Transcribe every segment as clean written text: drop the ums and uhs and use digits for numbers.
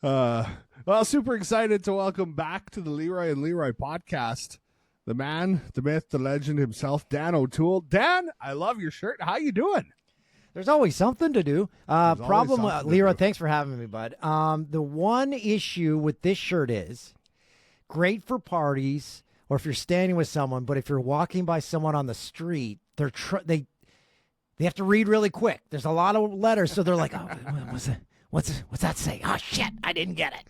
Well, super excited to welcome back to the Leroy and Leroy podcast the man, the myth, the legend himself, Dan O'Toole. Dan, I love your shirt. How you doing? There's always something to do. Leroy, do. thanks for having me, bud. The one issue with this shirt is great for parties or if you're standing with someone, but if you're walking by someone on the street, they have to read really quick. There's a lot of letters, so they're like, "Oh, what's that say? Oh shit, I didn't get it."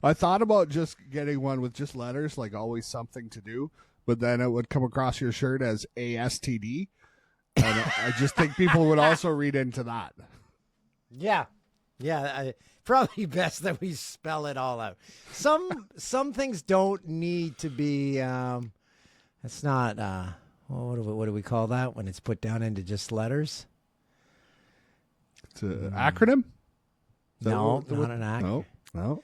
I thought about just getting one with just letters, like always something to do, but then it would come across your shirt as ASTD. And I just think people would also read into that. Yeah. Probably best that we spell it all out. Some things don't need to be. It's not. What do we call that when it's put down into just letters? It's an acronym. No, not an acronym. No.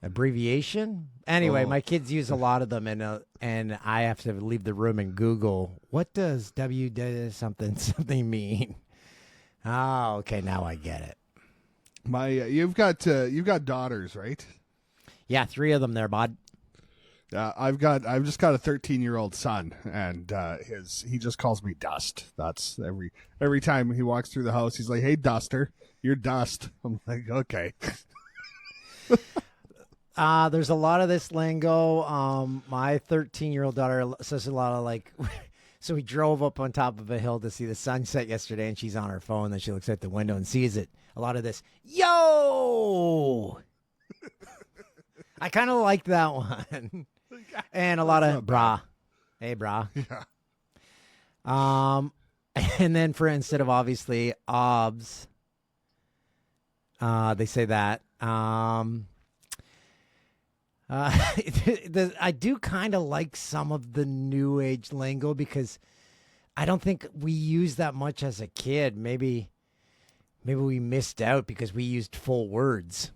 Abbreviation. Anyway, my kids use a lot of them, and I have to leave the room and Google what does something mean. Oh, okay, now I get it. You've got daughters, right? Yeah, 3 of them there, bud. I've just got a 13-year-old son, and he just calls me Dust. That's every time he walks through the house, he's like, "Hey, Duster, you're Dust." I'm like, okay. There's a lot of this lingo. My 13-year-old daughter says a lot of like, so we drove up on top of a hill to see the sunset yesterday, and she's on her phone. Then she looks out the window and sees it. A lot of this, yo. I kind of like that one, and a lot of brah. Hey, brah. Yeah. And then instead of obviously obs, they say that. I do kind of like some of the new age lingo because I don't think we used that much as a kid. Maybe we missed out because we used full words.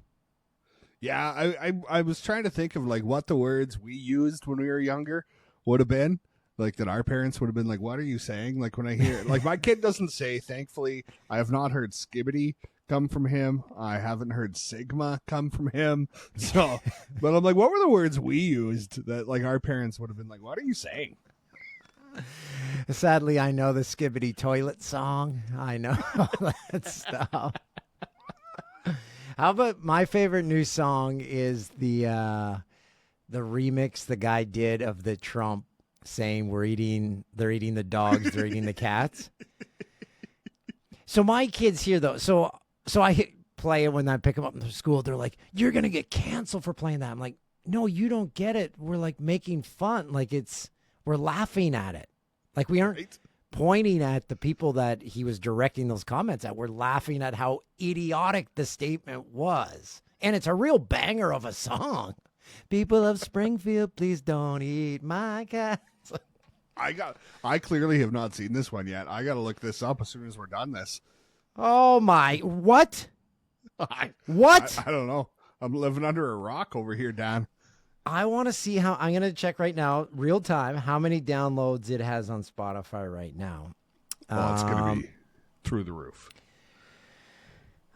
Yeah, I was trying to think of like what the words we used when we were younger would have been. Like that our parents would have been like, "What are you saying?" Like when I hear like my kid doesn't say, thankfully, I have not heard skibbity come from him. I haven't heard Sigma come from him. So, but I'm like, what were the words we used that like our parents would have been like, "What are you saying?" Sadly, I know the Skibbity Toilet song. I know all that stuff. How about my favorite new song is the remix the guy did of the Trump saying they're eating the dogs, they're eating the cats. So my kids here though, so I play it when I pick them up in school. They're like, "You're gonna get canceled for playing that." I'm like, "No, you don't get it. We're like making fun. Like we're laughing at it. Like we aren't pointing at the people that he was directing those comments at. We're laughing at how idiotic the statement was, and it's a real banger of a song. People of Springfield, please don't eat my cats." I clearly have not seen this one yet. I got to look this up as soon as we're done this. Oh my! What? What? I don't know. I'm living under a rock over here, Dan. I want to see how. I'm going to check right now, real time, how many downloads it has on Spotify right now. Well, it's going to be through the roof.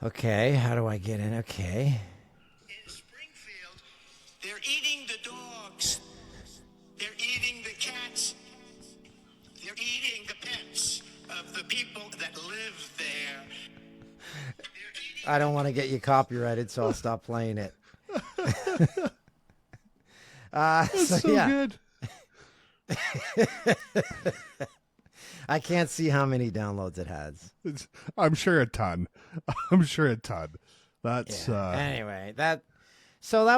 Okay, how do I get in? Okay. In Springfield, they're eating the dogs. They're eating the cats. They're eating the pets of the people that live there. I don't want to get you copyrighted, so I'll stop playing it. That's so good. I can't see how many downloads it has. I'm sure a ton. That's anyway, that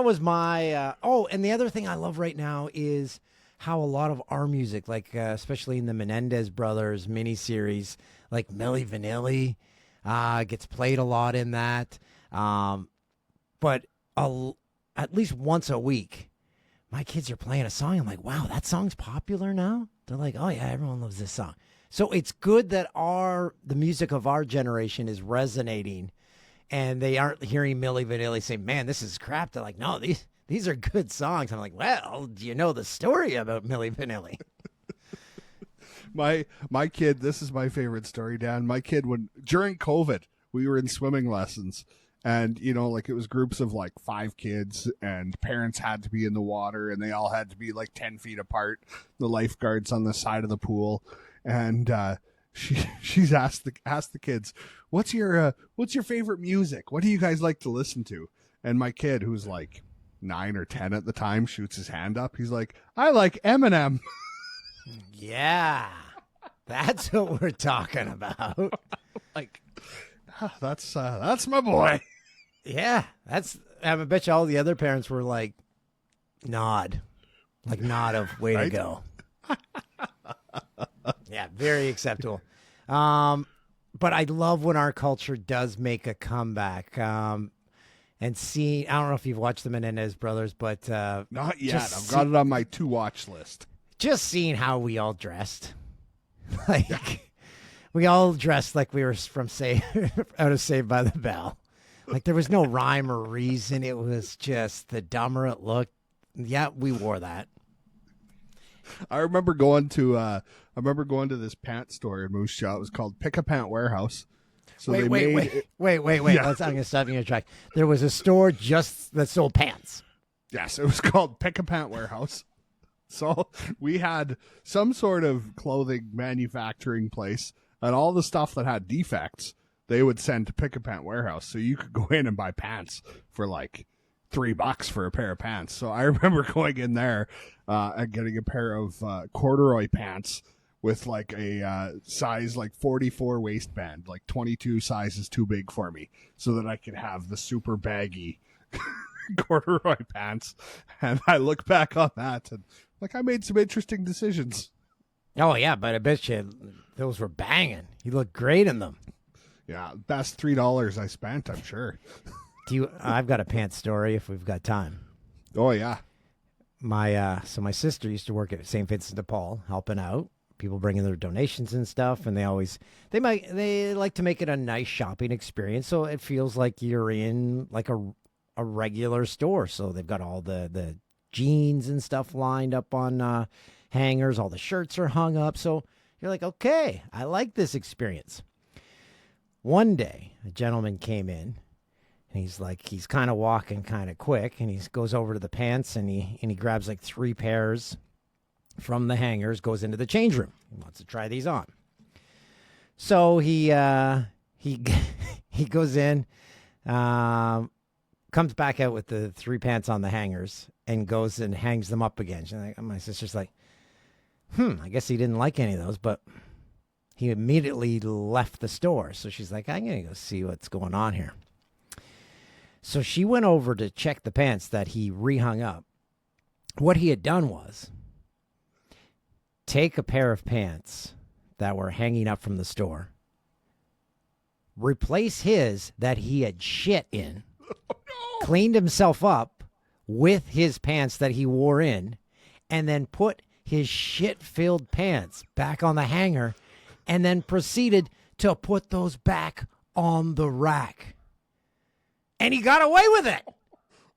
was my and the other thing I love right now is how a lot of our music, like especially in the Menendez Brothers miniseries, like Milli Vanilli, gets played a lot in that. But at least once a week, my kids are playing a song. I'm like, wow, that song's popular now. They're like, oh yeah, everyone loves this song. So it's good that the music of our generation is resonating, and they aren't hearing Milli Vanilli say, "Man, this is crap." They're like, "No, these are good songs." I'm like, well, do you know the story about Milli Vanilli? My kid, this is my favorite story, Dan. My kid, during COVID, we were in swimming lessons. And, you know, like it was groups of like 5 kids and parents had to be in the water and they all had to be like 10 feet apart. The lifeguards on the side of the pool. And she's asked the kids, what's your favorite music? What do you guys like to listen to? And my kid, who's like 9 or 10 at the time, shoots his hand up. He's like, I like Eminem. Yeah. That's what we're talking about. Like, that's my boy. Yeah, I bet you all the other parents were like, nod of way to go. Yeah, very acceptable. But I love when our culture does make a comeback. And see, I don't know if you've watched the Menendez brothers, but not yet. I've got it on my to watch list. Just seeing how we all dressed, we all dressed like we were from out of Saved by the Bell. Like there was no rhyme or reason. It was just the dumber it looked. Yeah, we wore that. I remember going to this pant store in Moose Jaw. It was called Pick a Pant Warehouse. So wait. Yeah. I'm going to stop you in your track. There was a store just that sold pants. Yes, it was called Pick a Pant Warehouse. So we had some sort of clothing manufacturing place, and all the stuff that had defects, they would send to Pick a Pant Warehouse. So you could go in and buy pants for like $3 for a pair of pants. So I remember going in there and getting a pair of corduroy pants with like a size like 44 waistband, like 22 sizes too big for me, so that I could have the super baggy corduroy pants. And I look back on that and like I made some interesting decisions. Oh yeah, but I bet you those were banging. You looked great in them. Yeah, best $3 I spent, I'm sure. I've got a pants story if we've got time. Oh yeah. My sister used to work at St. Vincent de Paul, helping out. People bring in their donations and stuff, and they like to make it a nice shopping experience, so it feels like you're in like a regular store. So they've got all the jeans and stuff lined up on hangers. All the shirts are hung up. So you're like, okay, I like this experience. One day, a gentleman came in, and he's kind of walking kind of quick, and he goes over to the pants, and he grabs like 3 pairs from the hangers, goes into the change room. He wants to try these on. So he goes in, comes back out with the 3 pants on the hangers, and goes and hangs them up again. My sister's like, I guess he didn't like any of those, but he immediately left the store. So she's like, I'm going to go see what's going on here. So she went over to check the pants that he rehung up. What he had done was take a pair of pants that were hanging up from the store, replace his that he had shit in, cleaned himself up with his pants that he wore in, and then put his shit-filled pants back on the hanger, and then proceeded to put those back on the rack. And he got away with it.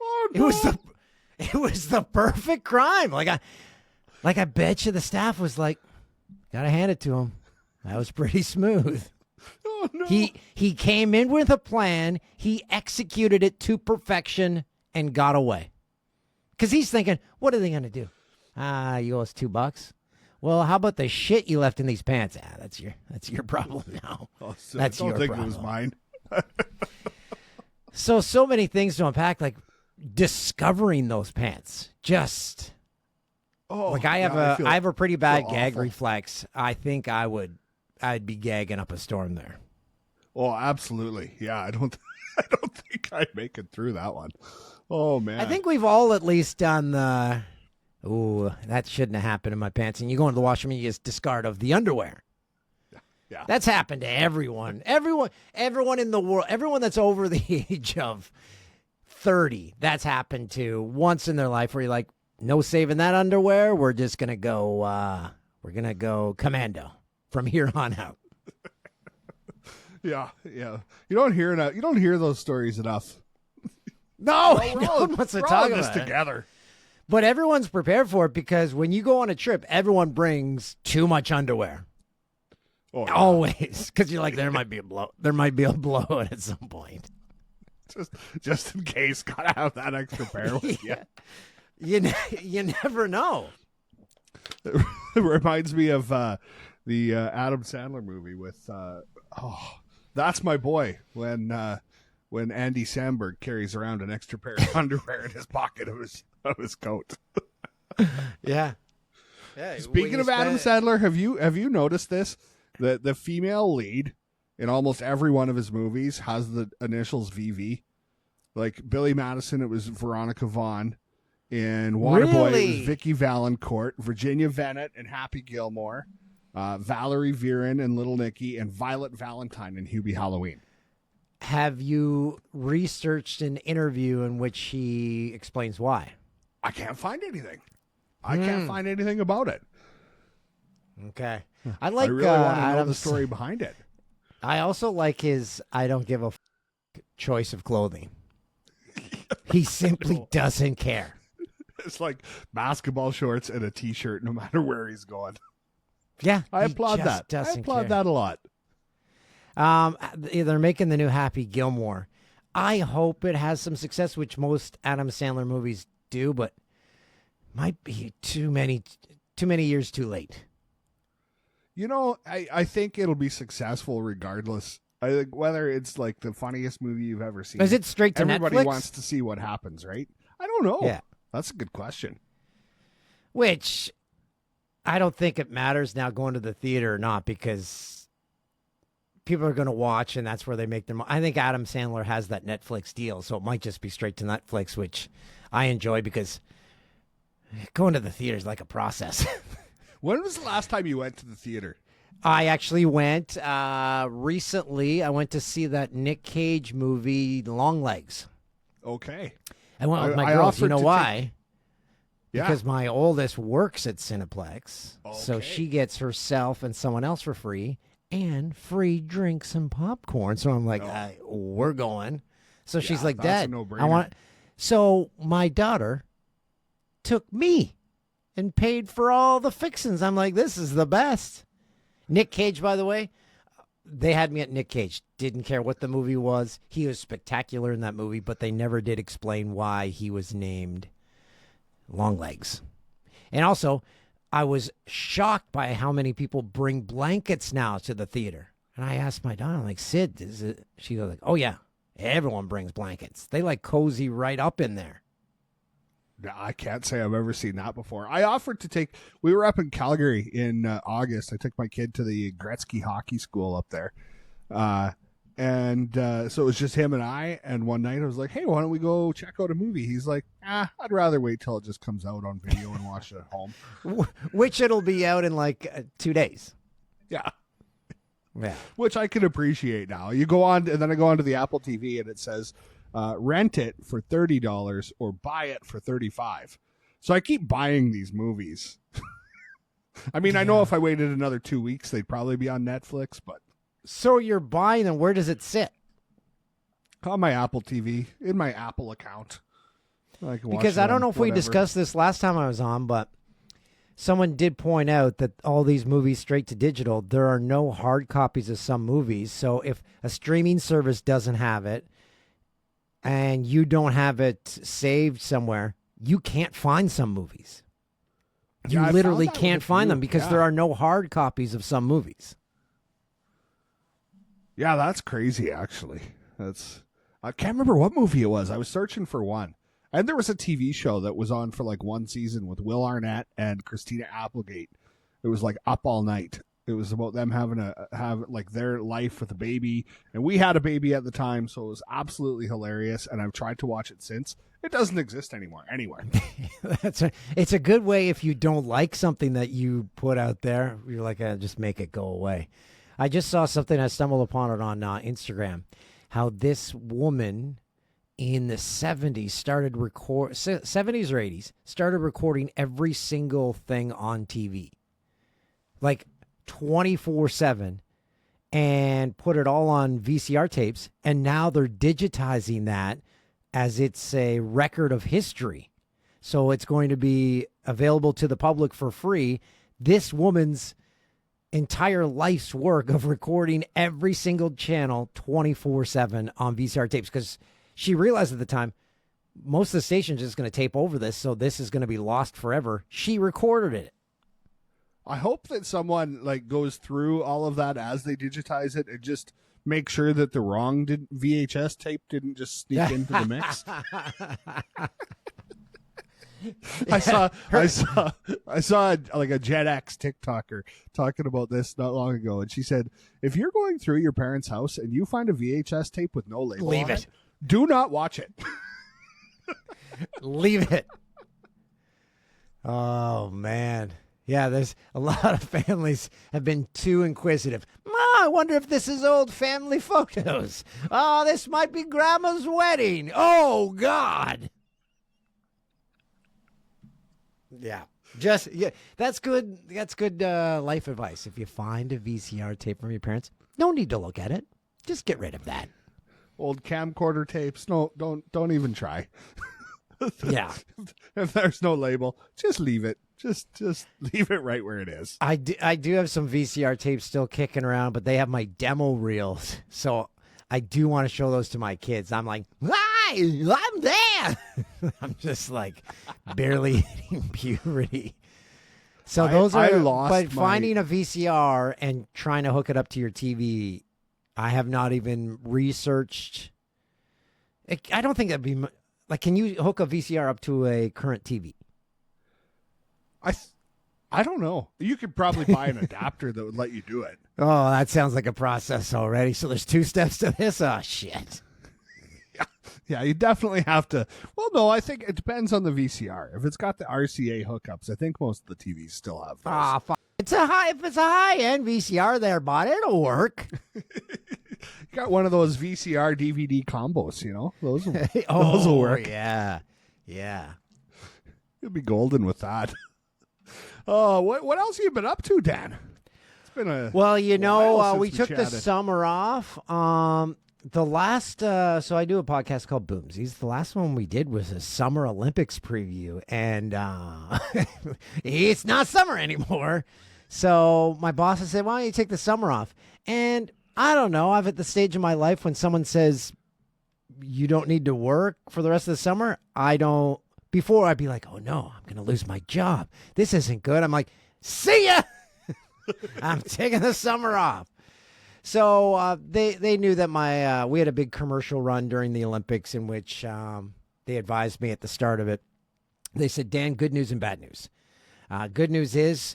Oh, no. It was the perfect crime. Like I bet you the staff was like, gotta hand it to him. That was pretty smooth. Oh, no. He came in with a plan. He executed it to perfection and got away. Because he's thinking, what are they going to do? You owe us $2. Well, how about the shit you left in these pants? That's your problem now. Oh, so that's I your don't think problem. it was mine. So many things to unpack, like discovering those pants. Just like I have a pretty bad gag reflex. I think I'd be gagging up a storm there. Oh, absolutely. Yeah, I don't think I'd make it through that one. Oh man. I think we've all at least done the that shouldn't have happened in my pants. And you go into the washroom and you just discard of the underwear. Yeah. That's happened to everyone. Everyone in the world, everyone that's over the age of 30, that's happened to once in their life where you're like, no saving that underwear. We're just going to go commando from here on out. Yeah. You don't hear those stories enough. No one wants to talk about this it. together. But everyone's prepared for it because when you go on a trip, everyone brings too much underwear. Oh, yeah. Always, because you're like, there might be a blowout at some point. Just in case, gotta have that extra pair with you. You never know. It reminds me of the Adam Sandler movie with That's My Boy, when Andy Samberg carries around an extra pair of underwear in his pocket of his coat. Yeah. Speaking of Adam Sandler, have you noticed this? The female lead in almost every one of his movies has the initials VV. Like Billy Madison, it was Veronica Vaughn. In Waterboy, it was Vicky Valancourt, Virginia Venet and Happy Gilmore, Valerie Viren and Little Nicky, and Violet Valentine in Hubie Halloween. Have you researched an interview in which he explains why? I can't find anything. I can't find anything about it. Okay. I really want to know the story behind it. I also like his I don't give a choice of clothing. He simply doesn't care. It's like basketball shorts and a T-shirt no matter where he's going. Yeah. I applaud that. I applaud that a lot. They're making the new Happy Gilmore. I hope it has some success, which most Adam Sandler movies do, but might be too many years too late. You know, I think it'll be successful regardless. I think whether it's like the funniest movie you've ever seen. Is it straight to Everybody Netflix? wants to see what happens, right? I don't know. Yeah. That's a good question. Which I don't think it matters now going to the theater or not, because people are going to watch and that's where they make their money. I think Adam Sandler has that Netflix deal, so it might just be straight to Netflix, which I enjoy because going to the theater is like a process. When was the last time you went to the theater? I actually went recently. I went to see that Nick Cage movie, Long Legs. Okay. I went with my girls. You know why? Yeah. Because my oldest works at Cineplex, so Okay. she gets herself and someone else for free and free drinks and popcorn. So I'm like, we're going. So she's like, that's a Dad, no-brainer. I want. So my daughter took me and paid for all the fixings. I'm like, this is the best. Nick Cage, by the way, they had me at Nick Cage. Didn't care what the movie was. He was spectacular in that movie, but they never did explain why he was named Long Legs. And also, I was shocked by how many people bring blankets now to the theater. And I asked my daughter, I'm like, Sid, is it? She goes like, oh yeah, everyone brings blankets. They like cozy right up in there. I can't say I've ever seen that before. I offered to take. We were up in Calgary in August. I took my kid to the Gretzky Hockey School up there, and so it was just him and I. And one night I was like, "Hey, why don't we go check out a movie?" He's like, I'd rather wait till it just comes out on video and watch it at home." Which it'll be out in like 2 days. Yeah. Yeah. Which I can appreciate now. You go on, and then I go onto the Apple TV, and it says, rent it for $30 or buy it for $35. So I keep buying these movies. I mean, I know if I waited another 2 weeks, they'd probably be on Netflix, but. So you're buying them. Where does it sit? On my Apple TV, in my Apple account. I can watch Because it I don't on know if we whatever. discussed this last time I was on, but someone did point out that all these movies straight to digital, there are no hard copies of some movies. So if a streaming service doesn't have it and you don't have it saved somewhere, you can't find some movies. You Yeah, I literally found that can't with a find few, them because yeah. there are no hard copies of some movies. Yeah, that's crazy, actually. I can't remember what movie it was. I was searching for one. And there was a TV show that was on for like one season with Will Arnett and Christina Applegate. It was like Up All Night. It was about them having like their life with a baby. And we had a baby at the time, so it was absolutely hilarious. And I've tried to watch it since. It doesn't exist anymore anywhere. It's a good way if you don't like something that you put out there. You're like, just make it go away. I just saw something. I stumbled upon it on Instagram. How this woman in the 70s 70s or 80s started recording every single thing on TV, like 24/7, and put it all on VCR tapes. And now they're digitizing that as it's a record of history. So it's going to be available to the public for free. This woman's entire life's work of recording every single channel 24/7 on VCR tapes, because she realized at the time most of the stations are just going to tape over this, so this is going to be lost forever. She recorded it. I hope that someone like goes through all of that as they digitize it and just make sure that the wrong VHS tape didn't just sneak into the mix. I saw like a Gen X TikToker talking about this not long ago, and she said, if you're going through your parents' house and you find a VHS tape with no label Leave on it. Do not watch it. Leave it. Oh, man. Yeah, there's a lot of families have been too inquisitive. I wonder if this is old family photos. Oh, this might be Grandma's wedding. Oh, God. Yeah. That's good. That's good life advice. If you find a VCR tape from your parents, no need to look at it. Just get rid of that. Old camcorder tapes. No, don't even try. Yeah. If there's no label, just leave it. Just leave it right where it is. I do have some VCR tapes still kicking around, but they have my demo reels. So I do want to show those to my kids. I'm like, hi, I'm there. I'm just like barely hitting puberty. So those are, finding a VCR and trying to hook it up to your TV, I have not even researched. I don't think that'd be, like, can you hook a VCR up to a current TV? I don't know. You could probably buy an adapter that would let you do it. Oh, that sounds like a process already. So there's 2 steps to this? Oh, shit. Yeah, you definitely have to. Well, no, I think it depends on the VCR. If it's got the RCA hookups, I think most of the TVs still have those. Ah, if it's a high-end VCR there, but it'll work. You got one of those VCR DVD combos, you know? Those will work. Yeah. You'll be golden with that. Oh, what else have you been up to, Dan? It's been a while since we took the summer off. The last, so I do a podcast called Boomsies. The last one we did was a Summer Olympics preview, and it's not summer anymore. So my boss has said, why don't you take the summer off? And I don't know. I'm at the stage of my life when someone says you don't need to work for the rest of the summer. Before I'd be like, oh no, I'm going to lose my job. This isn't good. I'm like, see ya. I'm taking the summer off. So they knew that we had a big commercial run during the Olympics in which they advised me at the start of it. They said, Dan, good news and bad news. Good news is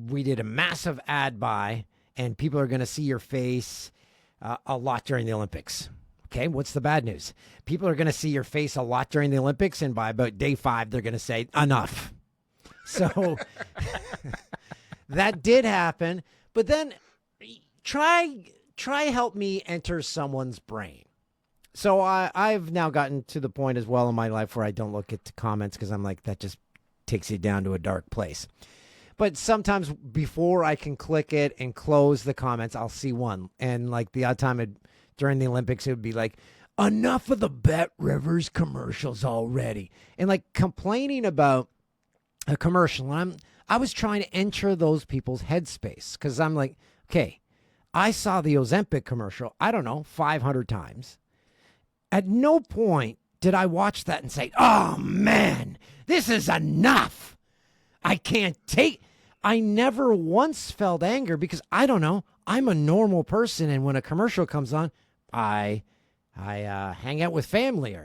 we did a massive ad buy and people are going to see your face a lot during the Olympics. Okay, what's the bad news? People are going to see your face a lot during the Olympics, and by about day 5, they're going to say, enough. So that did happen. But then try help me enter someone's brain. So I've now gotten to the point as well in my life where I don't look at the comments because I'm like, that just takes you down to a dark place. But sometimes before I can click it and close the comments, I'll see one. And like the odd time during the Olympics, it would be like, enough of the Bet Rivers commercials already. And like complaining about a commercial. And I was trying to enter those people's headspace because I'm like, okay, I saw the Ozempic commercial, I don't know, 500 times. At no point did I watch that and say, oh man, this is enough. I never once felt anger because I don't know, I'm a normal person. And when a commercial comes on, I hang out with family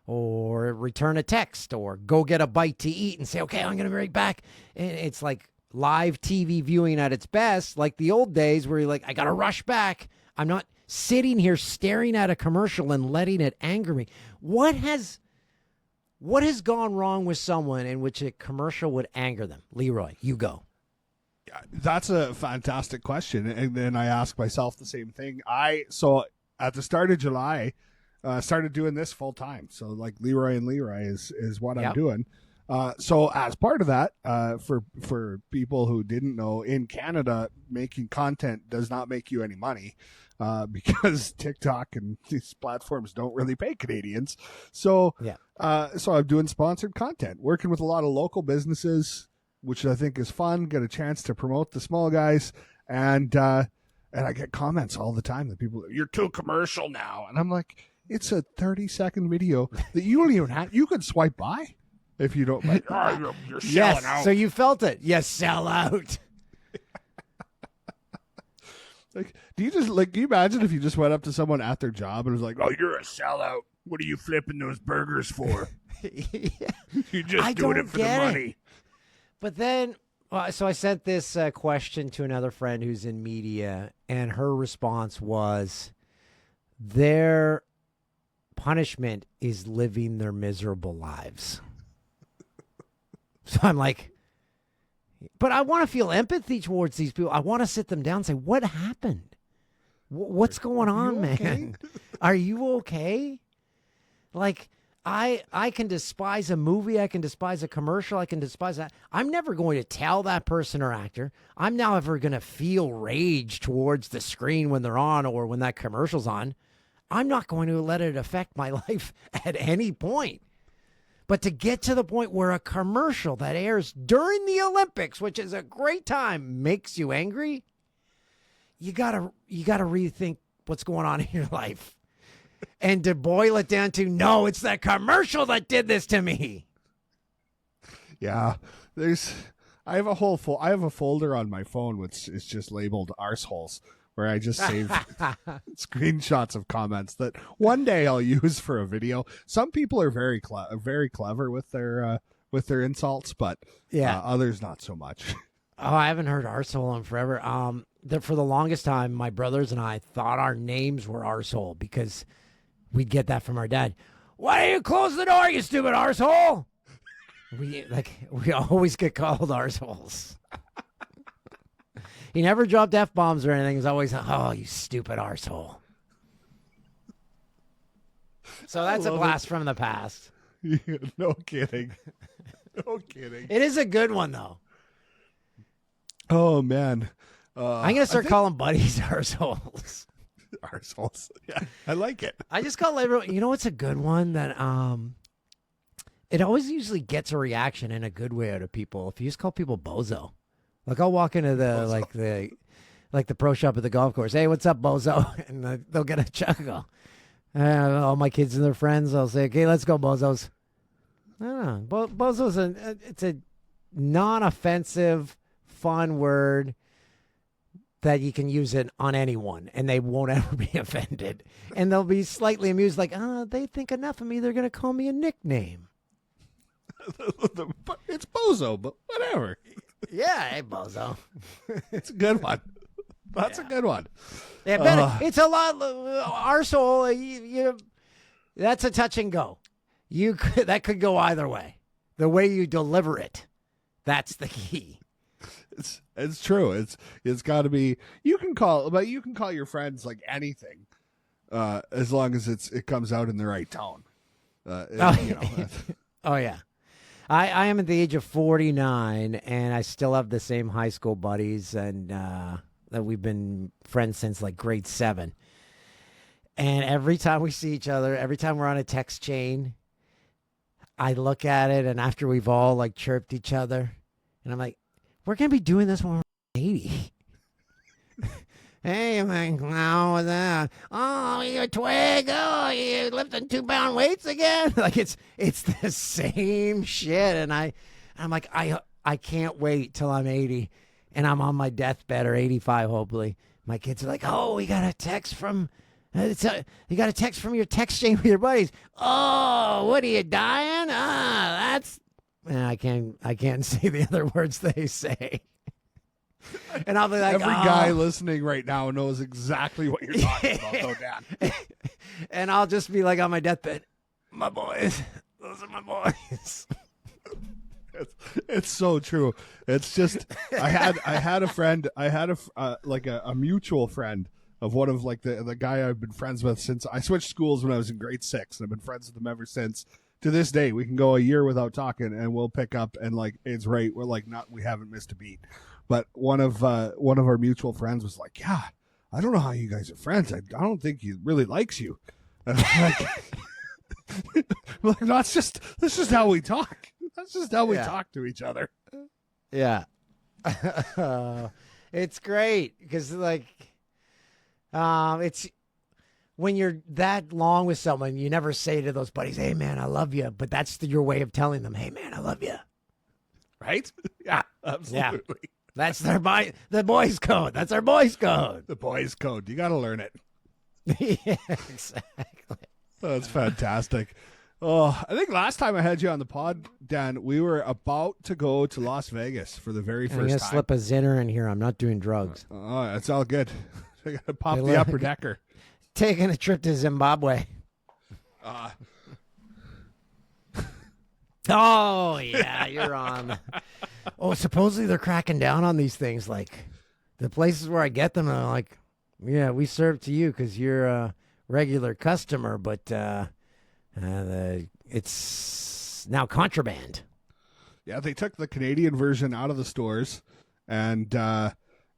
or return a text or go get a bite to eat and say, okay, I'm going to be right back. And it's like live TV viewing at its best, like the old days where you're like, I got to rush back. I'm not sitting here staring at a commercial and letting it anger me. What has gone wrong with someone in which a commercial would anger them? Leroy, you go. Yeah, that's a fantastic question. And then I ask myself the same thing. So at the start of July, started doing this full time. So like Leroy and Leroy is what I'm doing. So as part of that, for people who didn't know, in Canada, making content does not make you any money because TikTok and these platforms don't really pay Canadians. So so I'm doing sponsored content, working with a lot of local businesses, which I think is fun. Get a chance to promote the small guys. and I get comments all the time that people, you're too commercial now, and I'm like, it's a 30-second video that you don't even have. You could swipe by if you don't. Like, oh, you're selling out. So you felt it. You sell out. Like, do you imagine if you just went up to someone at their job and was like, "Oh, you're a sellout. What are you flipping those burgers for? Yeah. You're just doing it for the money." But then, so I sent this question to another friend who's in media, and her response was, their punishment is living their miserable lives. So I'm like, but I want to feel empathy towards these people. I want to sit them down and say, what happened? What's going on, man? Are you okay? Like, I can despise a movie. I can despise a commercial. I can despise that. I'm never going to tell that person or actor. I'm never going to feel rage towards the screen when they're on or when that commercial's on. I'm not going to let it affect my life at any point. But to get to the point where a commercial that airs during the Olympics, which is a great time, makes you angry, you gotta rethink what's going on in your life. And to boil it down to, no, it's that commercial that did this to me. Yeah, I have a folder on my phone which is just labeled arseholes, where I just save screenshots of comments that one day I'll use for a video. Some people are very clever with their insults, but others not so much. Oh, I haven't heard arsehole in forever. For the longest time, my brothers and I thought our names were arsehole because we'd get that from our dad. Why don't you close the door, you stupid arsehole? We always get called arseholes. He never dropped F-bombs or anything. He's always, oh, you stupid arsehole. So that's a blast from the past. Yeah, no kidding. No kidding. It is a good one, though. Oh, man. I'm going to start calling buddies arseholes. Arseholes. Yeah, I like it. I just call everyone. You know what's a good one that it always usually gets a reaction in a good way out of people. If you just call people bozo. Like, I'll walk into the pro shop at the golf course. Hey, what's up, bozo? And they'll get a chuckle. All my kids and their friends, I'll say, okay, let's go, bozos. I don't know. Bozo's it's a non-offensive, fun word that you can use it on anyone, and they won't ever be offended. And they'll be slightly amused, like, they think enough of me, they're going to call me a nickname. It's bozo, but whatever. Yeah, hey, bozo. It's a good one. That's a good one. Yeah, but it's a lot. Arsehole, that's a touch and go. That could go either way. The way you deliver it, that's the key. It's true. It's got to be. You can call your friends like anything, as long as it comes out in the right tone. Oh yeah. I am at the age of 49, and I still have the same high school buddies, and that we've been friends since like grade 7. And every time we see each other, every time we're on a text chain, I look at it, and after we've all like chirped each other, and I'm like, we're gonna be doing this when we're 80. Hey, man, how was that? Oh, you a twig? Oh, you lifting 2-pound weights again? Like it's the same shit, and I'm like, I can't wait till I'm 80, and I'm on my deathbed, or 85, hopefully. My kids are like, oh, we got a text from, you got a text from your text chain with your buddies. Oh, what are you dying? That's, and I can't say the other words they say. And I'll be like, every guy listening right now knows exactly what you're talking about, though, Dan. And I'll just be like on my deathbed, my boys, those are my boys. It's so true. It's just I had a friend. I had a mutual friend of one of like the guy I've been friends with since I switched schools when I was in grade 6, and I've been friends with him ever since. To this day, we can go a year without talking, and we'll pick up, and like it's right. We're like we haven't missed a beat. But one of our mutual friends was like, "Yeah, I don't know how you guys are friends. I don't think he really likes you." And I'm like, that's just how we talk. That's just how we talk to each other. Yeah. It's great because like, it's when you're that long with someone, you never say to those buddies, "Hey man, I love you," but that's your way of telling them, "Hey man, I love you." Right? Yeah, absolutely. That's the boys' code. That's our boys' code. The boys' code. You got to learn it. Yeah, exactly. That's fantastic. Oh, I think last time I had you on the pod, Dan, we were about to go to Las Vegas for the very I'm first gonna time. slip a Zinner in here. I'm not doing drugs. Oh, it's all good. I got to pop Hey, the look. upper decker. Taking a trip to Zimbabwe. Oh yeah, you're on. Oh, supposedly they're cracking down on these things. Like the places where I get them, I'm like, yeah, we serve to you because you're a regular customer, but it's now contraband. Yeah, they took the Canadian version out of the stores, and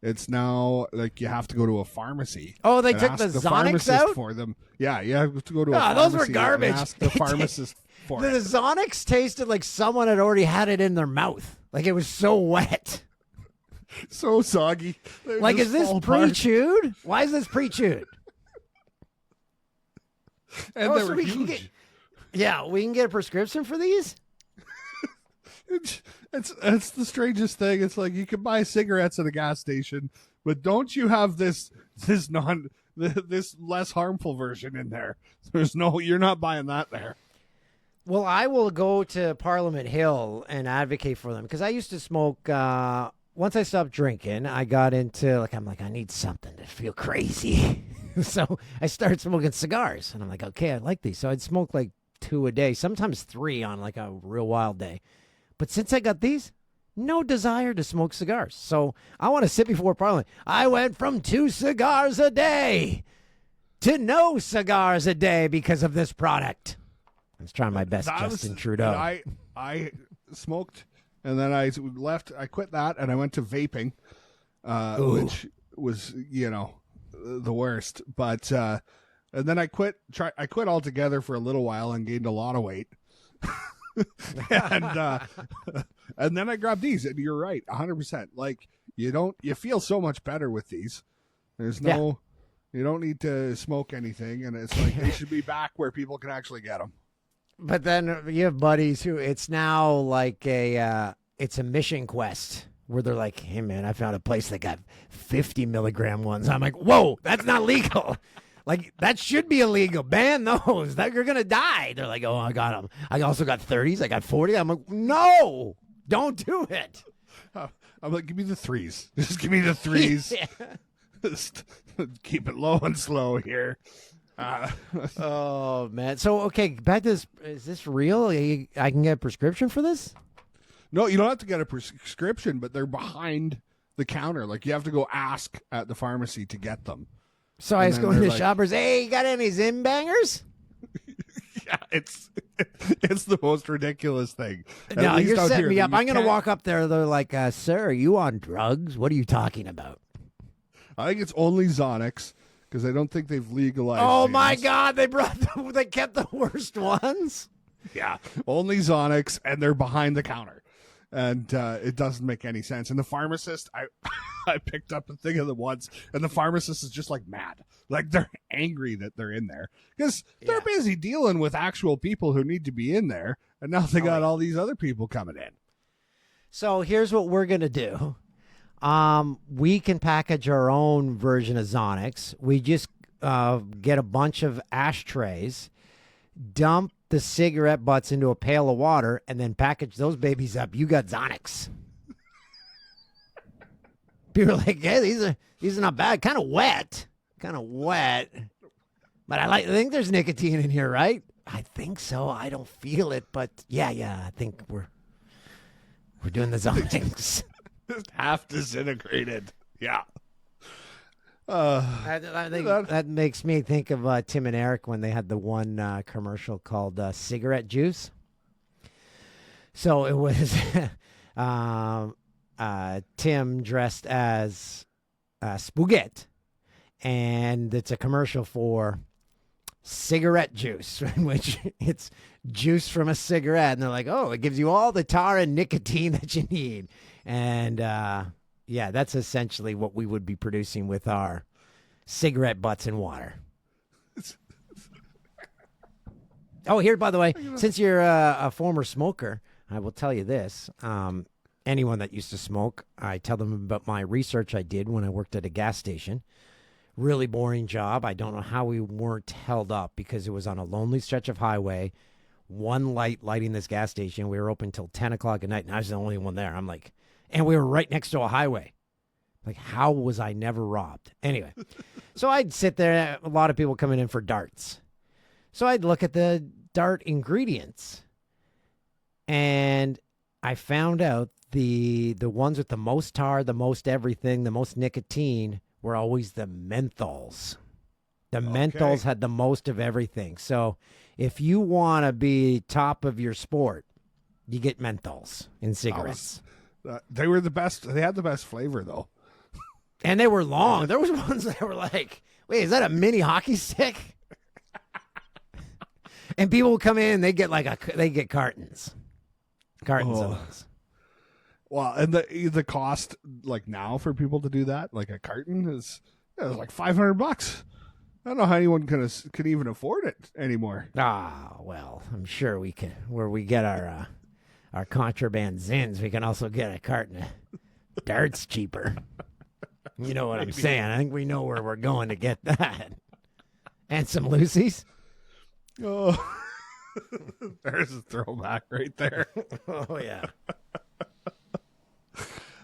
it's now like you have to go to a pharmacy. Oh, they and took ask the the Xanax pharmacist out? for them. Yeah, you have to go to a Oh, pharmacy those were garbage. and ask the pharmacist for The it. Xanax tasted like someone had already had it in their mouth. Like it was so wet. So soggy. They Like, just is this fall apart. pre-chewed? Why is this pre-chewed? And Oh, they so were we can huge. Yeah, we can get a prescription for these? It's the strangest thing. It's like you can buy cigarettes at a gas station, but don't you have this less harmful version in there? You're not buying that there. Well, I will go to Parliament Hill and advocate for them because I used to smoke. Once I stopped drinking, I got into I'm like, I need something to feel crazy. So I started smoking cigars, and I'm like, okay, I like these. So I'd smoke like 2 a day, sometimes 3 on like a real wild day. But since I got these, no desire to smoke cigars. So I want to sit before Parliament. I went from 2 cigars a day to no cigars a day because of this product. I was trying my best, Justin Trudeau. I smoked, and then I left. I quit that, and I went to vaping, which was the worst. But and then I quit. I quit altogether for a little while and gained a lot of weight. And then I grabbed these, and you're right, 100%. Like you feel so much better with these. There's no, you don't need to smoke anything, and it's like they should be back where people can actually get them. But then you have buddies who it's now like it's a mission quest where they're like, hey man, I found a place that got 50 milligram ones. I'm like, whoa, that's not legal. Like that should be illegal. Ban those. That you're gonna die. They're like, oh, I got them. I also got 30s. I got 40. I'm like, no, don't do it. I'm like, give me the threes. Just give me the threes. Just keep it low and slow here. Oh man. So okay, back to this. Is this real? I can get a prescription for this? No, you don't have to get a prescription, but they're behind the counter. Like you have to go ask at the pharmacy to get them. So I just go into Shoppers. Hey, you got any Zim bangers? Yeah, it's the most ridiculous thing. No, you're setting me up. I'm going to walk up there. They're like, sir, are you on drugs? What are you talking about? I think it's only Xanax because I don't think they've legalized. Oh Xanax. my God, they kept the worst ones. Yeah, only Xanax, and they're behind the counter, and it doesn't make any sense. And the pharmacist, I picked up a thing of them once, and the pharmacist is just like mad, like they're angry that they're in there because they're busy dealing with actual people who need to be in there, and now they got all these other people coming in. So here's what we're gonna do. We can package our own version of Xanax. We just get a bunch of ashtrays, dump the cigarette butts into a pail of water, and then package those babies up. You got Xanax. People are like, "Hey, these are not bad. Kind of wet, but I think there's nicotine in here, right? I think so. I don't feel it, but yeah. I think we're doing the Xanax." Just half disintegrated. Yeah. I think that makes me think of Tim and Eric when they had the one commercial called cigarette juice. So it was Tim dressed as Spaghetti, and it's a commercial for cigarette juice, in which it's juice from a cigarette, and they're like, oh, it gives you all the tar and nicotine that you need. And Yeah, that's essentially what we would be producing with our cigarette butts and water. Oh, here, by the way, since you're a former smoker, I will tell you this. Anyone that used to smoke, I tell them about my research I did when I worked at a gas station. Really boring job. I don't know how we weren't held up because it was on a lonely stretch of highway, one light lighting this gas station. We were open till 10 o'clock at night, and I was the only one there. I'm like, and we were right next to a highway. Like, how was I never robbed? Anyway, so I'd sit there. A lot of people coming in for darts. So I'd look at the dart ingredients, and I found out the ones with the most tar, the most everything, the most nicotine were always the menthols. The menthols had the most of everything. So if you want to be top of your sport, you get menthols in cigarettes. They were the best. They had the best flavor, though. And they were long. There was ones that were like, wait, is that a mini hockey stick? And people would come in, they get cartons of those. Well, and the cost like now for people to do that, like a carton is like $500. I don't know how anyone can even afford it anymore. Ah, well, I'm sure we can. Where we get our contraband zins, we can also get a carton of darts cheaper. You know what I'm saying? I think we know where we're going to get that. And some Lucy's. Oh, there's a throwback right there. Oh, yeah.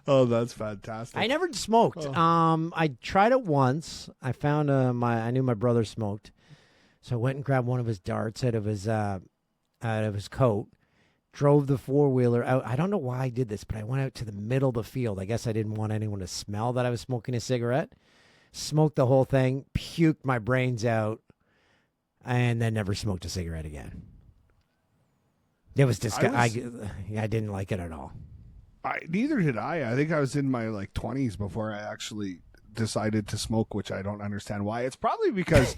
Oh, that's fantastic. I never smoked. I tried it once. I found I knew my brother smoked, so I went and grabbed one of his darts out of his coat. Drove the four-wheeler out. I don't know why I did this, but I went out to the middle of the field. I guess I didn't want anyone to smell that I was smoking a cigarette. Smoked the whole thing, puked my brains out, and then never smoked a cigarette again. It was disgusting. I didn't like it at all. Neither did I. I think I was in my 20s before I actually decided to smoke, which I don't understand why. It's probably because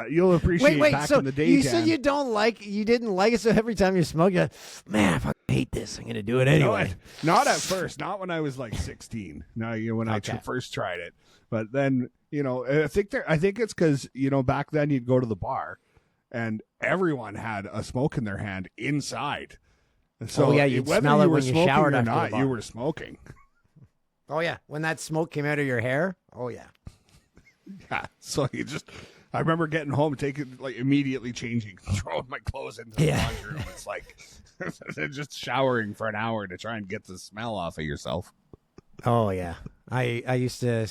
you'll appreciate back in the day. You said you didn't like it, so every time you smoke, you're like, man, I fucking hate this. I'm gonna do it anyway. No, not at first. Not when I was 16. No, when I first tried it. But then I think it's because back then you'd go to the bar, and everyone had a smoke in their hand inside. So you'd smell it when you showered or after not, the bar. you were smoking. Oh yeah, when that smoke came out of your hair. Oh yeah. Yeah. So I remember getting home, immediately changing, throwing my clothes into the laundry room. It's like just showering for an hour to try and get the smell off of yourself. Oh yeah. I used to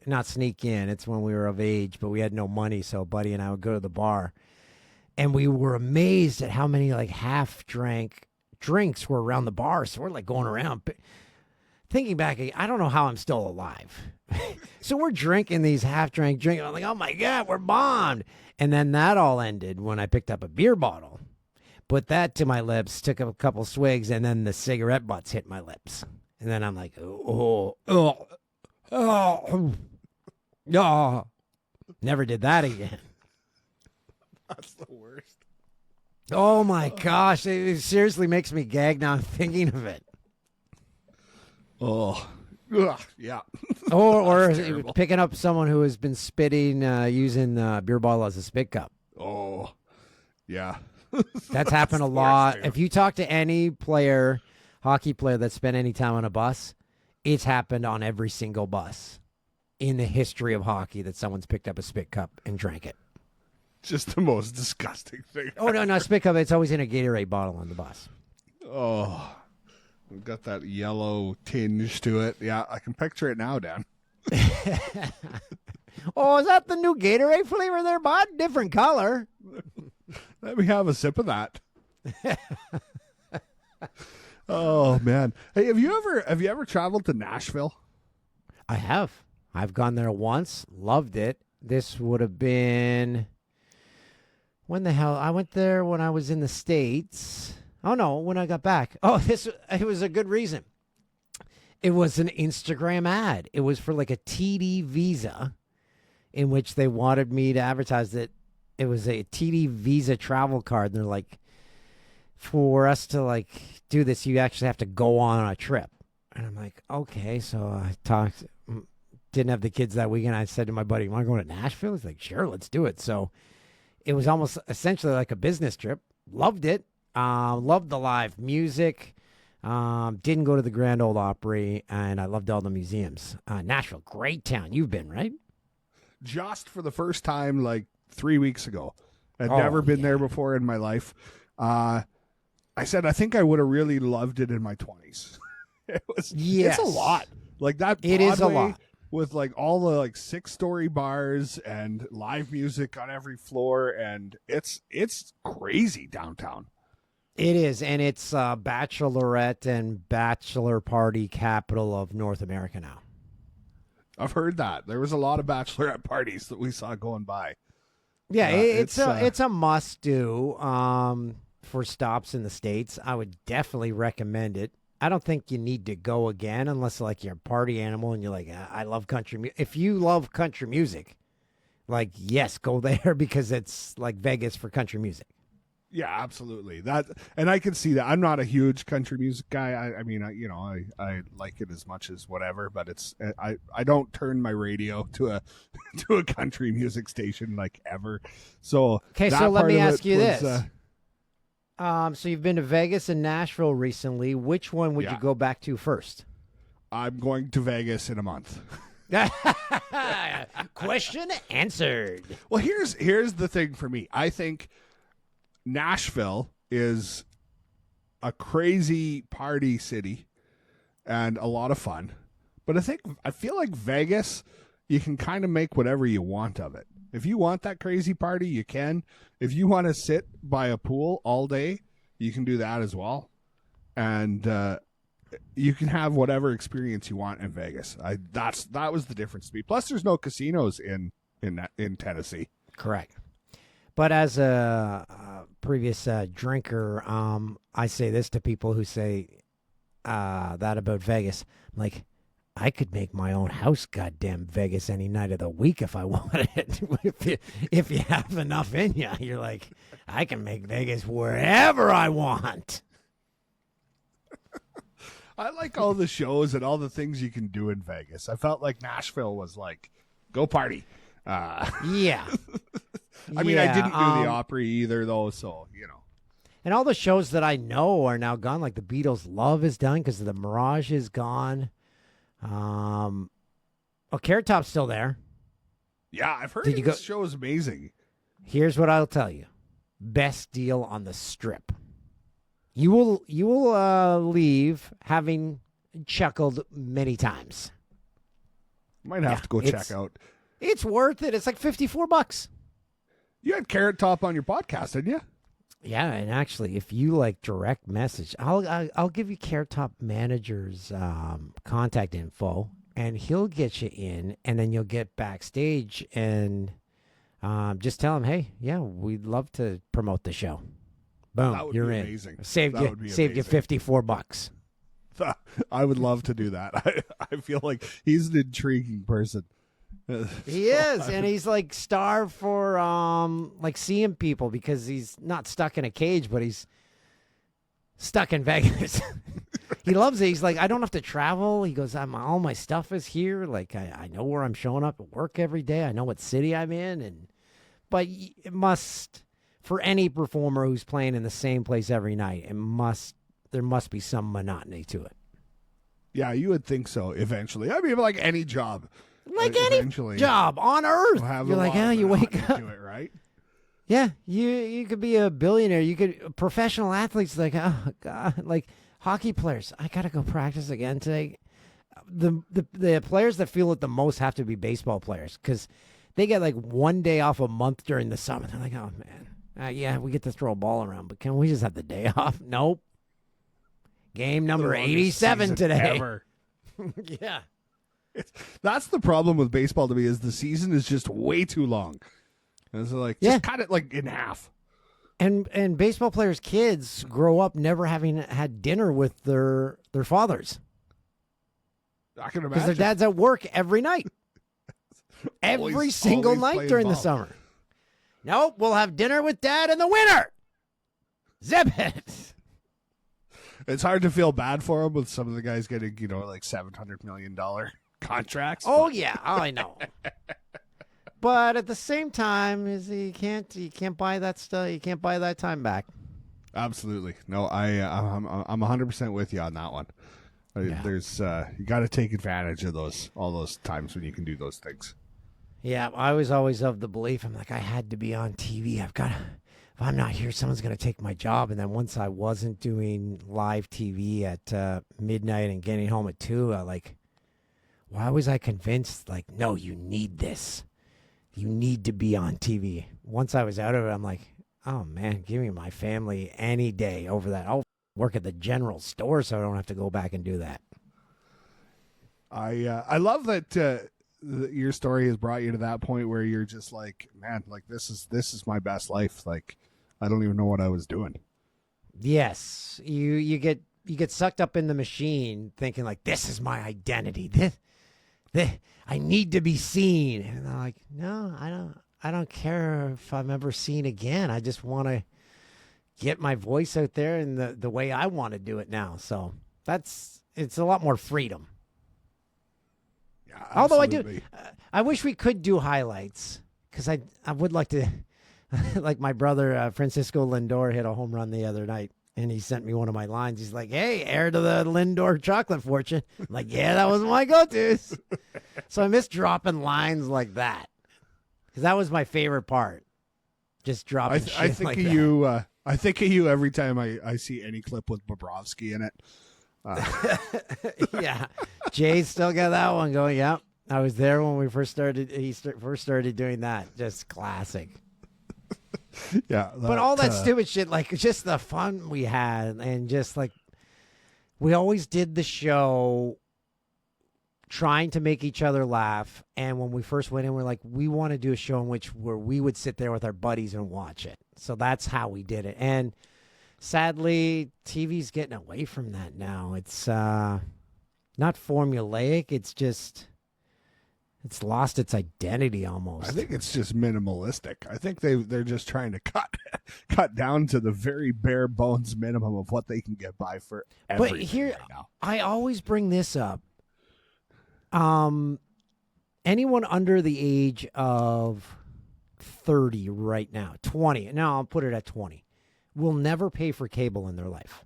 not sneak in. It's when we were of age, but we had no money, so Buddy and I would go to the bar, and we were amazed at how many half-drank drinks were around the bar. So we're going around. Thinking back, I don't know how I'm still alive. So we're drinking these half-drank drinks. I'm like, oh, my God, we're bombed. And then that all ended when I picked up a beer bottle, put that to my lips, took a couple swigs, and then the cigarette butts hit my lips. And then I'm like, oh. Never did that again. That's the worst. Oh, my gosh. It seriously makes me gag now thinking of it. Oh, ugh, yeah. or picking up someone who has been spitting using the beer bottle as a spit cup. Oh, yeah. That's happened a lot. If you talk to any hockey player that's spent any time on a bus, it's happened on every single bus in the history of hockey that someone's picked up a spit cup and drank it. Just the most disgusting thing. Oh, no, not spit cup. It's always in a Gatorade bottle on the bus. Oh, we've got that yellow tinge to it. Yeah, I can picture it now, Dan. Oh, is that the new Gatorade flavor there, bud? Different color. Let me have a sip of that. Oh, man. Hey, have you ever traveled to Nashville? I have. I've gone there once. Loved it. This would have been... When the hell? I went there when I was in the States. Oh, no, when I got back. Oh, it was a good reason. It was an Instagram ad. It was for a TD Visa in which they wanted me to advertise that it was a TD Visa travel card. And they're like, for us to do this, you actually have to go on a trip. And I'm like, okay. So I didn't have the kids that weekend. I said to my buddy, you want to go to Nashville? He's like, sure, let's do it. So it was almost essentially like a business trip. Loved it. Loved the live music. Didn't go to the Grand Ole Opry, and I loved all the museums. Nashville, great town. You've been, right? Just for the first time, like 3 weeks ago. I'd never been there before in my life. I said I think I would have really loved it in my 20s. It's a lot. Like that Broadway, it is a lot. With like all the like 6-story bars and live music on every floor, and it's crazy downtown. It is, and it's bachelorette and bachelor party capital of North America now. I've heard that. There was a lot of bachelorette parties that we saw going by. Yeah, it's a must-do for stops in the States. I would definitely recommend it. I don't think you need to go again unless like you're a party animal and you're like, I love country music. If you love country music, like, yes, go there because it's like Vegas for country music. Yeah, absolutely. And I can see that. I'm not a huge country music guy. I mean, I like it as much as whatever, but I don't turn my radio to a to a country music station like ever. So okay, so let me ask you this. So you've been to Vegas and Nashville recently. Which one would you go back to first? I'm going to Vegas in a month. Question answered. Well, here's the thing for me. I think Nashville is a crazy party city and a lot of fun. But I feel like Vegas, you can kind of make whatever you want of it. If you want that crazy party, you can. If you want to sit by a pool all day, you can do that as well. And you can have whatever experience you want in Vegas. That was the difference to me. Plus, there's no casinos in Tennessee. Correct. But as a previous drinker, I say this to people who say that about Vegas. I'm like, I could make my own house, goddamn Vegas, any night of the week if I wanted. if you have enough in you, you're like, I can make Vegas wherever I want. I like all the shows and all the things you can do in Vegas. I felt like Nashville was like, go party. Yeah. I mean, I didn't do the Opry either, though, so, you know. And all the shows that I know are now gone, like the Beatles' Love is done because the Mirage is gone. Carrot Top's still there. Yeah, I've heard this show is amazing. Here's what I'll tell you. Best deal on the Strip. You will leave having chuckled many times. Might have to go check out. It's worth it. It's like $54. You had Carrot Top on your podcast, didn't you? Yeah, and actually, if you like direct message, I'll give you Carrot Top manager's contact info, and he'll get you in, and then you'll get backstage and just tell him, hey, yeah, we'd love to promote the show. Boom, you're in. Amazing. Saved you $54. I would love to do that. I feel like he's an intriguing person. He is, and he's like starved for like seeing people because he's not stuck in a cage, but he's stuck in Vegas. He loves it. He's like, I don't have to travel. He goes, all my stuff is here. Like I know where I'm showing up at work every day. I know what city I'm in, but it must, for any performer who's playing in the same place every night, there must be some monotony to it. Yeah, you would think so eventually. I mean, like any job. Like any job on earth. You're like, you wake up. Do it, right? Yeah, you could be a billionaire. You could professional athletes like, oh God, like hockey players. I gotta go practice again today. The players that feel it the most have to be baseball players because they get like one day off a month during the summer. They're like, oh man, yeah, we get to throw a ball around, but can we just have the day off? Nope. Game number 87 today. Ever. Yeah. That's the problem with baseball to me is the season is just way too long. And so like just cut it like in half. And baseball players' kids grow up never having had dinner with their fathers. I can imagine. Because their dad's at work every night. Every single night during the summer. Nope, we'll have dinner with dad in the winter. Zip it. It's hard to feel bad for him with some of the guys getting, like $700 million contracts. Oh yeah, I know. But at the same time, you can't buy that stuff. You can't buy that time back. Absolutely. No, I'm 100% with you on that one. There's you got to take advantage of all those times when you can do those things. Yeah, I was always of the belief, I'm like, I had to be on TV. If I'm not here, someone's going to take my job. And then once I wasn't doing live TV at midnight and getting home at 2, why was I convinced, no, you need this. You need to be on TV. Once I was out of it, I'm like, oh, man, give me my family any day over that. I'll work at the general store so I don't have to go back and do that. I love that your story has brought you to that point where you're just like, man, this is my best life. I don't even know what I was doing. Yes, you get sucked up in the machine, thinking this is my identity. This I need to be seen, and I'm like, no, I don't care if I'm ever seen again. I just want to get my voice out there in the way I want to do it now. So it's a lot more freedom. Yeah, although I wish we could do highlights, because I would like to. Like my brother Francisco Lindor hit a home run the other night, and he sent me one of my lines. He's like, "Hey, heir to the Lindor chocolate fortune." I'm like, yeah, that was my go-tos. So I miss dropping lines like that, because that was my favorite part. Just dropping shit I think like of that. you. I think of you every time I see any clip with Bobrovsky in it. Yeah, Jay's still got that one going. Yep, I was there when we first started. He first started doing that. Just classic. Yeah, but all that stupid shit, just the fun we had, and just we always did the show trying to make each other laugh. And when we first went in, we're like, we want to do a show where we would sit there with our buddies and watch it. So that's how we did it. And sadly, TV's getting away from that now. It's not formulaic. It's just, it's lost its identity almost. I think it's just minimalistic. I think they're just trying to cut down to the very bare bones minimum of what they can get by for everything. But here, right now. I always bring this up. Anyone under the age of 30 right now, 20, now I'll put it at 20, will never pay for cable in their life.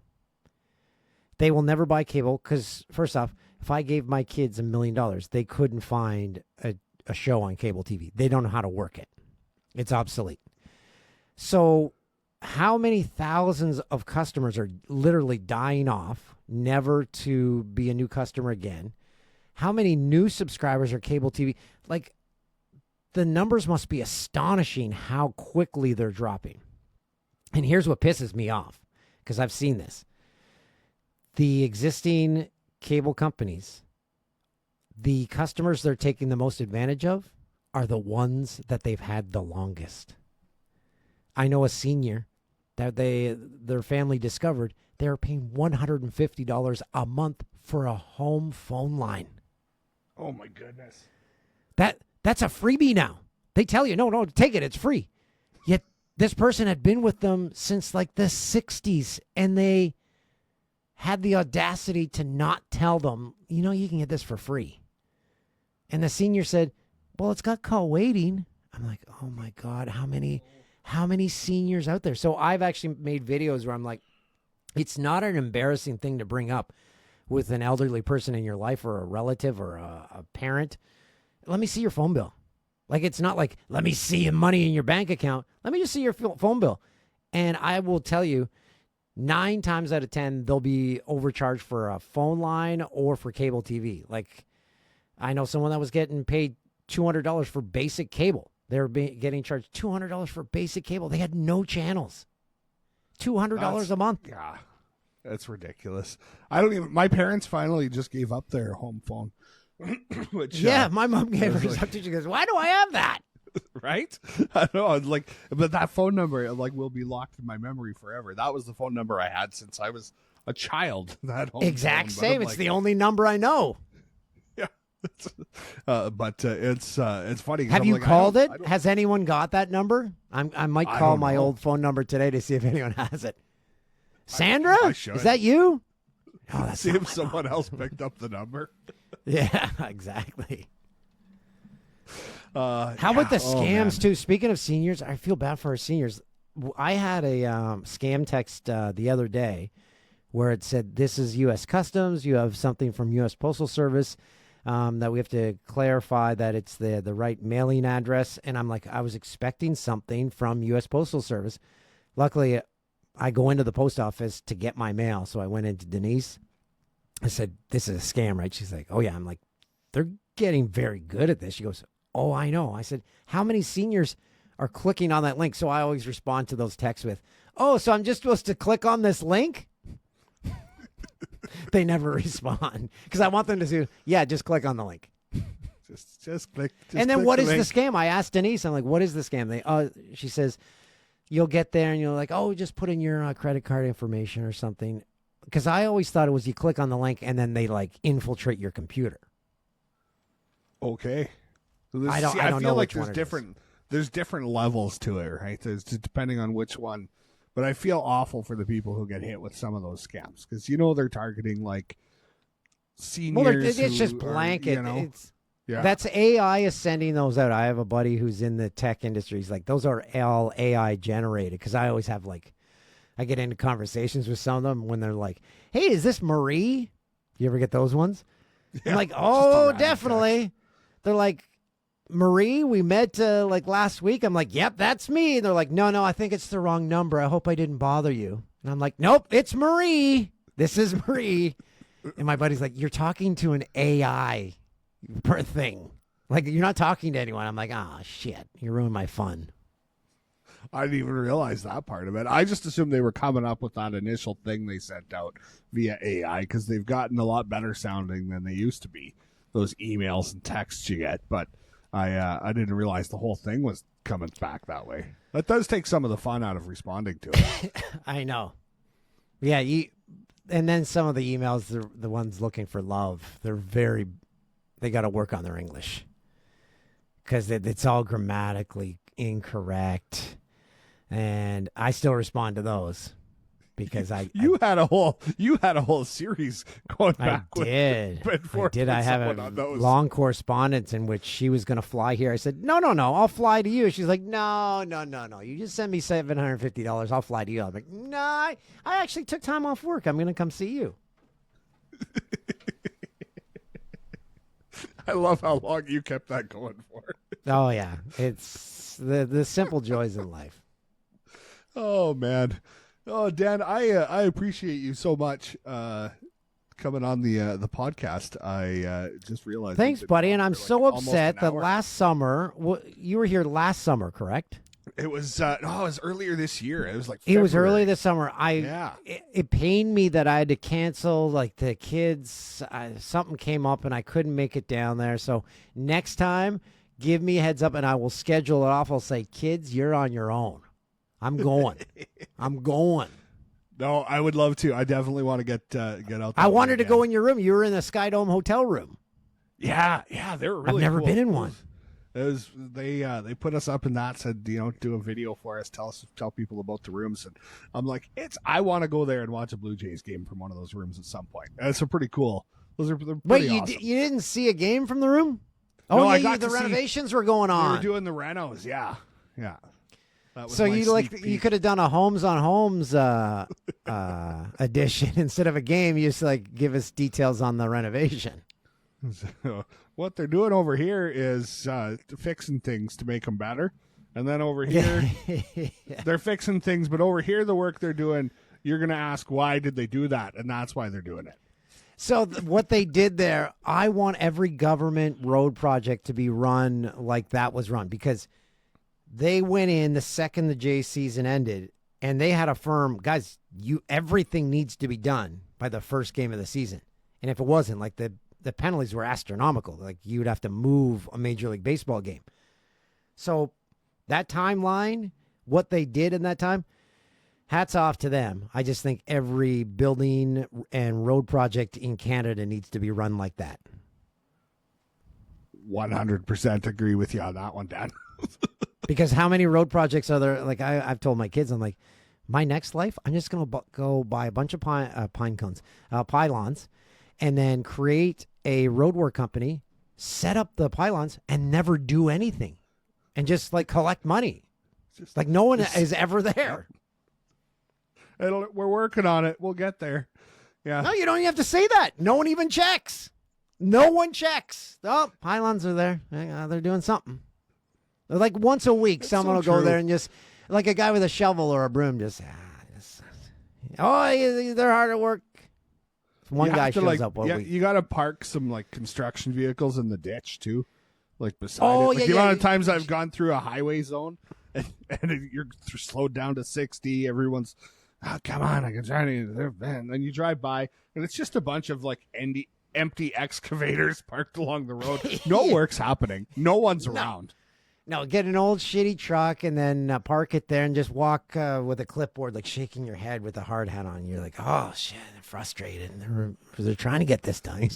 They will never buy cable because, first off, if I gave my kids $1 million, they couldn't find a show on cable TV. They don't know how to work it. It's obsolete. So how many thousands of customers are literally dying off, never to be a new customer again? How many new subscribers are cable TV? The numbers must be astonishing how quickly they're dropping. And here's what pisses me off, because I've seen this. The existing cable companies, the customers they're taking the most advantage of are the ones that they've had the longest. I know a senior that their family discovered they're paying $150 a month for a home phone line. Oh my goodness. That's a freebie now. They tell you, no, take it, it's free. Yet this person had been with them since the 60s, and they had the audacity to not tell them, you can get this for free. And the senior said, well, it's got call waiting. I'm like, oh my God, how many seniors out there? So I've actually made videos where I'm like, it's not an embarrassing thing to bring up with an elderly person in your life, or a relative, or a parent. Let me see your phone bill. It's not like, let me see your money in your bank account. Let me just see your phone bill. And I will tell you, 9 times out of 10, they'll be overcharged for a phone line or for cable TV. I know someone that was getting paid $200 for basic cable. They were getting charged $200 for basic cable. They had no channels. $200 a month. Yeah, that's ridiculous. My parents finally just gave up their home phone. Which, my mom gave her something. She goes, why do I have that? Right? I know. But that phone number will be locked in my memory forever. That was the phone number I had since I was a child. That home exact phone. Same. It's the only number I know. Yeah. But it's funny. Have you called it? Has anyone got that number? I might call my old phone number today to see if anyone has it. Sandra? I should. Is that you? Oh, that's See not if my someone else picked up the number. Yeah, exactly. How Yeah. about the Oh, scams man. too? Speaking of seniors, I feel bad for our seniors. I had a scam text the other day where it said, "This is U.S. Customs. You have something from U.S. Postal Service that we have to clarify that it's the right mailing address." And I'm like, I was expecting something from U.S. Postal Service. Luckily, I go into the post office to get my mail, so I went into Denise. I said, "This is a scam, right?" She's like, "Oh yeah." I'm like, "They're getting very good at this." She goes, "Oh, I know." I said, "How many seniors are clicking on that link?" So I always respond to those texts with, "Oh, so I'm just supposed to click on this link?" They never respond because I want them to say, "Yeah, just click on the link." Just click. Just And then click what the is link. the scam? I asked Denise, I'm like, "What is the scam?" She says, "You'll get there and you're like, oh, just put in your credit card information or something." Because I always thought it was you click on the link and then they like infiltrate your computer. Okay. So I don't feel know like which one there's different levels to it, right? There's just depending on which one. But I feel awful for the people who get hit with some of those scams because they're targeting like seniors. Well, it's just who blanket. Are, yeah. That's AI is sending those out. I have a buddy who's in the tech industry. He's like, those are all AI generated. Because I always have I get into conversations with some of them when they're like, "Hey, is this Marie?" You ever get those ones? Yeah, I'm like, just a "Oh, random definitely." text. They're like, "Marie, we met last week." I'm like, "Yep, that's me." And they're like, No, I think it's the wrong number. I hope I didn't bother you." And I'm like, "Nope, it's Marie. This is Marie." And my buddy's like, "You're talking to an AI per thing. Like, you're not talking to anyone." I'm like, "Oh, shit. You ruined my fun." I didn't even realize that part of it. I just assumed they were coming up with that initial thing they sent out via AI because they've gotten a lot better sounding than they used to be. Those emails and texts you get, but I didn't realize the whole thing was coming back that way. That does take some of the fun out of responding to it. I know. Yeah, and then some of the emails, the ones looking for love, they got to work on their English because it's all grammatically incorrect. And I still respond to those because you had a whole series going back. I did. I have a long correspondence in which she was going to fly here. I said, no, I'll fly to you. She's like, no. You just send me $750. I'll fly to you. I'm like, no, I actually took time off work. I'm going to come see you. I love how long you kept that going for. Oh, yeah. It's the simple joys in life. Oh, man. Oh, Dan, I appreciate you so much coming on the podcast. I just realized. Thanks, buddy. And I'm so almost upset an that hour. last summer, you were here last summer, correct? It was it was earlier this year. It was like It was February. early this summer. It pained me that I had to cancel. Like the kids, something came up and I couldn't make it down there. So next time, give me a heads up and I will schedule it off. I'll say, "Kids, you're on your own. I'm going. I'm going." No, I would love to. I definitely want to get out there. I wanted to again. go in your room. You were in the Sky Dome hotel room. Yeah, they were really I've never cool. been in one. It was they put us up in that, said, do a video for us, tell people about the rooms, and I'm like, I want to go there and watch a Blue Jays game from one of those rooms at some point. It's a pretty cool. They're pretty Wait, awesome. you didn't see a game from the room? No, Oh, I yeah, got the to see- renovations were going We on. were doing the renos, yeah. That was So my you sneak you peek. could have done a Homes on Homes edition instead of a game. You just give us details on the renovation. So, what they're doing over here is fixing things to make them better, and then over here they're fixing things, but over here the work they're doing, you're going to ask why did they do that, and that's why they're doing it. So what they did there, I want every government road project to be run like that was run, because they went in the second the J season ended and they had a firm, guys, everything needs to be done by the first game of the season. And if it wasn't, the penalties were astronomical. Like you would have to move a Major League Baseball game. So that timeline, what they did in that time, hats off to them. I just think every building and road project in Canada needs to be run like that. 100% agree with you on that one, Dan. Because how many road projects are there? Like I've told my kids, I'm like, My next life, I'm just going to go buy a bunch of pylons, and then create a roadwork company, set up the pylons, and never do anything, and just like collect money. Just like no one is ever there. We're working on it. We'll get there. Yeah. No, you don't even have to say that. No one even checks. No one checks. Oh, pylons are there. They're doing something. Like once a week, someone will go there and just, like a guy with a shovel or a broom, they're hard at work. One guy shows up one week. You got to park some like construction vehicles in the ditch too, like beside it. Like the amount of times I've gone through a highway zone and you're slowed down to 60. Everyone's, oh, come on, I can try to. And then you drive by and it's just a bunch of like empty excavators parked along the road. No work's happening. No one's around. No, get an old shitty truck and then park it there and just walk with a clipboard, like shaking your head with a hard hat on. You're like, oh, shit, they're frustrated. They're trying to get this done.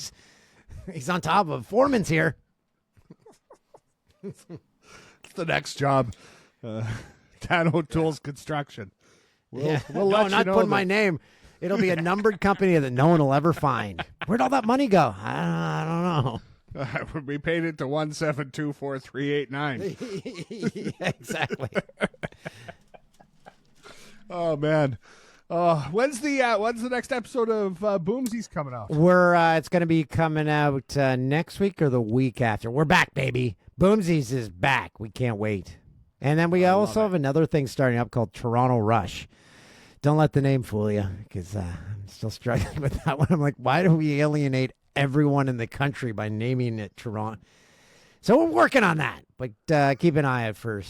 He's on top of Foreman's here. It's the next job. Dan O'Toole's Construction. We'll let not you know put my name. It'll be a numbered company that no one will ever find. Where'd all that money go? I don't know. We paid it to 1724389. Yeah, exactly. Oh man. When's the next episode of Boomsies coming out? It's going to be coming out next week or the week after. We're back, baby. Boomsies is back. We can't wait. And then we also have another thing starting up called Toronto Rush. Don't let the name fool you, because I'm still struggling with that one. I'm like, why do we alienate everyone in the country by naming it Toronto? So we're working on that, but keep an eye out for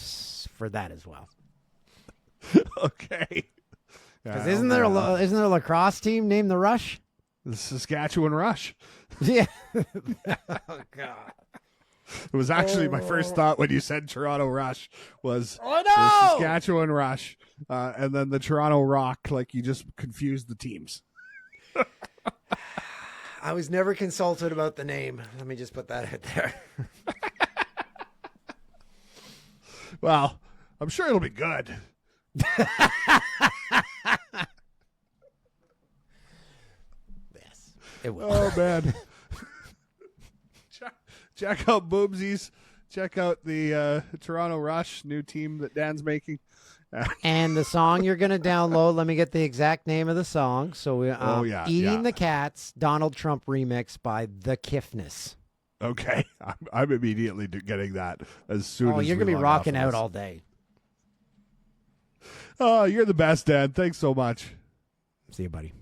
that as well. Okay. Because isn't there a lacrosse team named the Rush? The Saskatchewan Rush. Yeah. Oh God. It was actually my first thought when you said Toronto Rush was the the Saskatchewan Rush, and then the Toronto Rock. Like you just confused the teams. I was never consulted about the name. Let me just put that out there. Well, I'm sure it'll be good. Yes, it will. Oh man. Check out Boomsies. Check out the Toronto Rush, new team that Dan's making. And the song you're going to download, let me get the exact name of the song. So, Eating the Cats, Donald Trump remix by The Kiffness. Okay. I'm immediately getting that as soon as you're going to be log rocking off of out this. all day. Oh, you're the best, Dan. Thanks so much. See you, buddy.